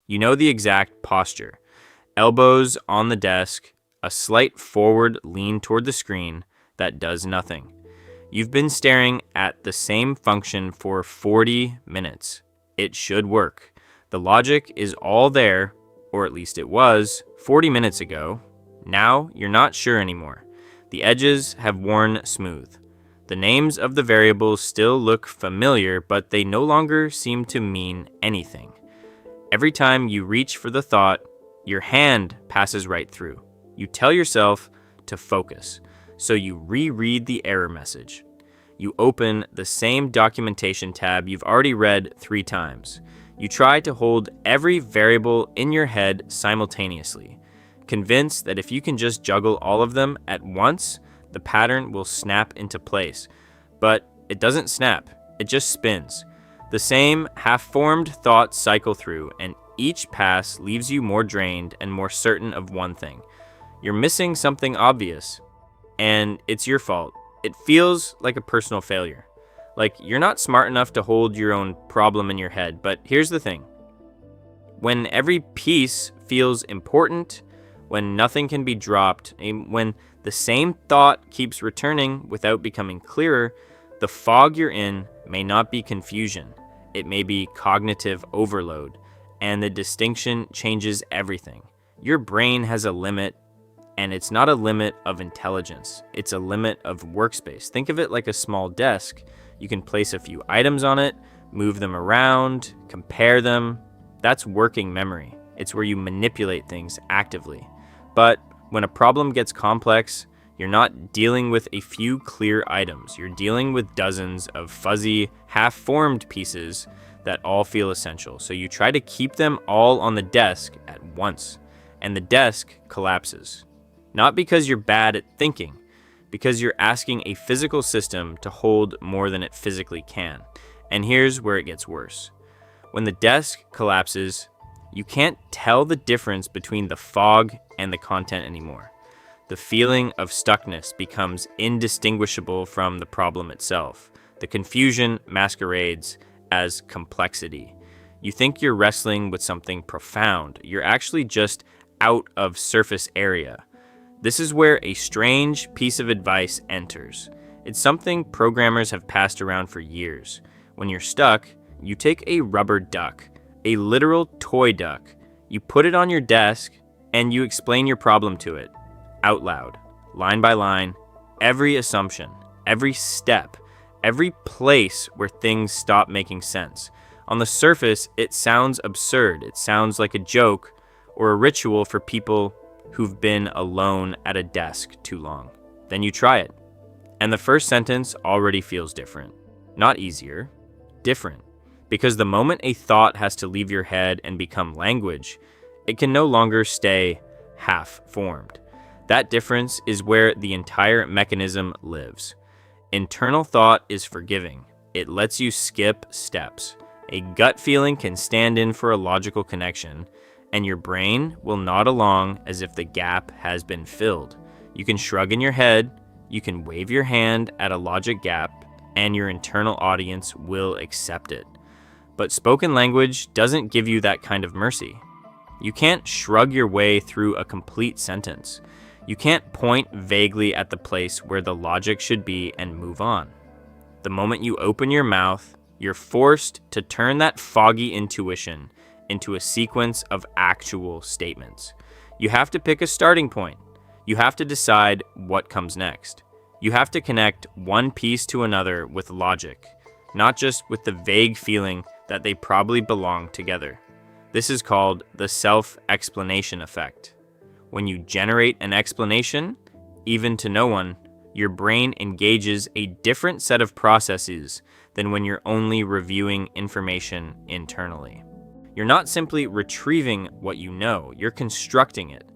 You know the exact posture. Elbows on the desk, a slight forward lean toward the screen that does nothing. You've been staring at the same function for 40 minutes. It should work. The logic is all there, or at least it was, 40 minutes ago. Now you're not sure anymore. The edges have worn smooth. The names of the variables still look familiar, but they no longer seem to mean anything. Every time you reach for the thought, your hand passes right through. You tell yourself to focus, so you reread the error message. You open the same documentation tab you've already read 3 times. You try to hold every variable in your head simultaneously, convinced that if you can just juggle all of them at once, the pattern will snap into place. But it doesn't snap, it just spins. The same half-formed thoughts cycle through, and each pass leaves you more drained and more certain of one thing. You're missing something obvious, and it's your fault. It feels like a personal failure. Like you're not smart enough to hold your own problem in your head. But here's the thing. When every piece feels important, when nothing can be dropped, when the same thought keeps returning without becoming clearer, the fog you're in may not be confusion. It may be cognitive overload, and the distinction changes everything. Your brain has a limit, and it's not a limit of intelligence. It's a limit of workspace. Think of it like a small desk. You can place a few items on it, move them around, compare them. That's working memory. It's where you manipulate things actively. But when a problem gets complex, you're not dealing with a few clear items. You're dealing with dozens of fuzzy, half-formed pieces that all feel essential. So you try to keep them all on the desk at once, and the desk collapses. Not because you're bad at thinking, because you're asking a physical system to hold more than it physically can. And here's where it gets worse. When the desk collapses, you can't tell the difference between the fog and the content anymore. The feeling of stuckness becomes indistinguishable from the problem itself. The confusion masquerades as complexity. You think you're wrestling with something profound. You're actually just out of surface area. This is where a strange piece of advice enters. It's something programmers have passed around for years. When you're stuck, you take a rubber duck, a literal toy duck. You put it on your desk, and you explain your problem to it, out loud, line by line, every assumption, every step, every place where things stop making sense. On the surface, it sounds absurd. It sounds like a joke or a ritual for people who've been alone at a desk too long. Then you try it, and the first sentence already feels different. Not easier, different. Because the moment a thought has to leave your head and become language, it can no longer stay half-formed. That difference is where the entire mechanism lives. Internal thought is forgiving. It lets you skip steps. A gut feeling can stand in for a logical connection, and your brain will nod along as if the gap has been filled. You can shrug in your head, you can wave your hand at a logic gap, and your internal audience will accept it. But spoken language doesn't give you that kind of mercy. You can't shrug your way through a complete sentence. You can't point vaguely at the place where the logic should be and move on. The moment you open your mouth, you're forced to turn that foggy intuition into a sequence of actual statements. You have to pick a starting point. You have to decide what comes next. You have to connect one piece to another with logic, not just with the vague feeling that they probably belong together. This is called the self-explanation effect. When you generate an explanation, even to no one, your brain engages a different set of processes than when you're only reviewing information internally. You're not simply retrieving what you know, you're constructing it,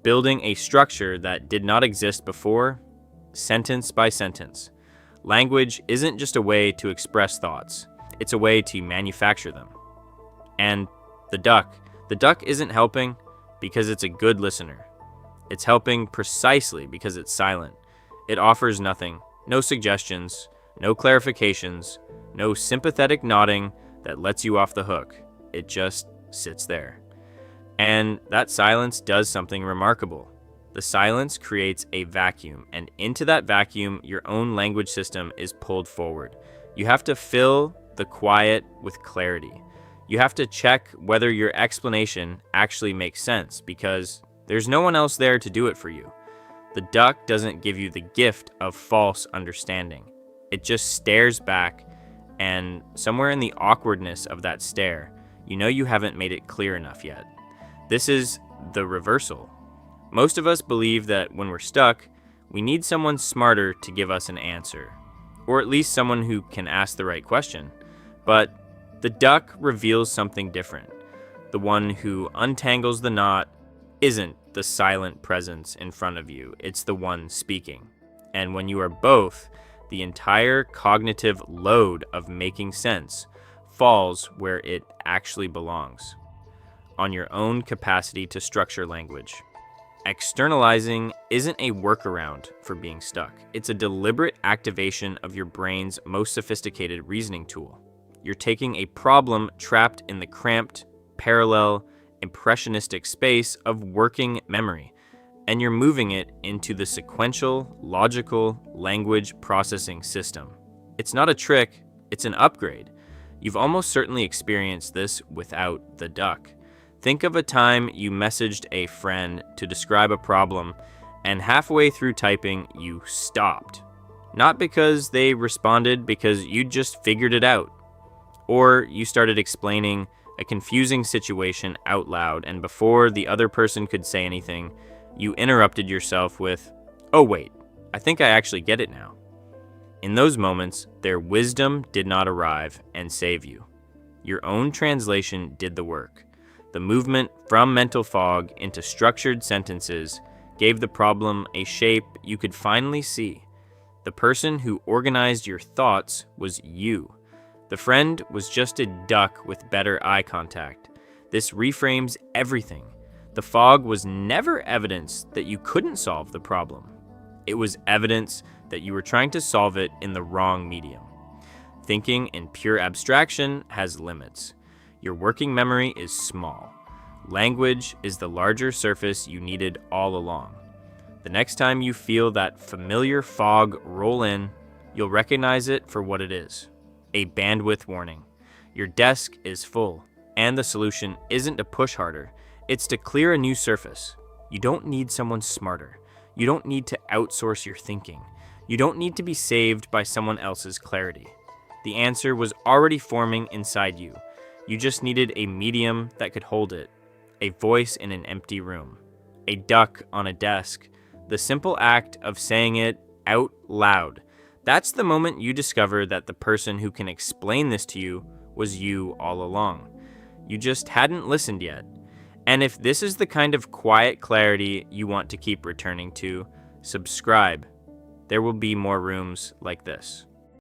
building a structure that did not exist before, sentence by sentence. Language isn't just a way to express thoughts, it's a way to manufacture them. And the duck isn't helping because it's a good listener. It's helping precisely because it's silent. It offers nothing, no suggestions, no clarifications, no sympathetic nodding that lets you off the hook. It just sits there. And that silence does something remarkable. The silence creates a vacuum, and into that vacuum, your own language system is pulled forward. You have to fill the quiet with clarity. You have to check whether your explanation actually makes sense because there's no one else there to do it for you. The duck doesn't give you the gift of false understanding. It just stares back, and somewhere in the awkwardness of that stare, you know you haven't made it clear enough yet. This is the reversal. Most of us believe that when we're stuck, we need someone smarter to give us an answer, or at least someone who can ask the right question. But the duck reveals something different. The one who untangles the knot isn't the silent presence in front of you, it's the one speaking. And when you are both, the entire cognitive load of making sense falls where it actually belongs, on your own capacity to structure language. Externalizing isn't a workaround for being stuck. It's a deliberate activation of your brain's most sophisticated reasoning tool. You're taking a problem trapped in the cramped, parallel, impressionistic space of working memory, and you're moving it into the sequential, logical language processing system. It's not a trick, it's an upgrade. You've almost certainly experienced this without the duck. Think of a time you messaged a friend to describe a problem, and halfway through typing, you stopped. Not because they responded, because you just figured it out. Or you started explaining a confusing situation out loud, and before the other person could say anything, you interrupted yourself with, "Oh wait, I think I actually get it now." In those moments, their wisdom did not arrive and save you. Your own translation did the work. The movement from mental fog into structured sentences gave the problem a shape you could finally see. The person who organized your thoughts was you. The friend was just a duck with better eye contact. This reframes everything. The fog was never evidence that you couldn't solve the problem. It was evidence that you were trying to solve it in the wrong medium. Thinking in pure abstraction has limits. Your working memory is small. Language is the larger surface you needed all along. The next time you feel that familiar fog roll in, you'll recognize it for what it is, a bandwidth warning. Your desk is full, and the solution isn't to push harder, it's to clear a new surface. You don't need someone smarter. You don't need to outsource your thinking. You don't need to be saved by someone else's clarity. The answer was already forming inside you. You just needed a medium that could hold it, a voice in an empty room, a duck on a desk, the simple act of saying it out loud. That's the moment you discover that the person who can explain this to you was you all along. You just hadn't listened yet. And if this is the kind of quiet clarity you want to keep returning to, subscribe. There will be more rooms like this.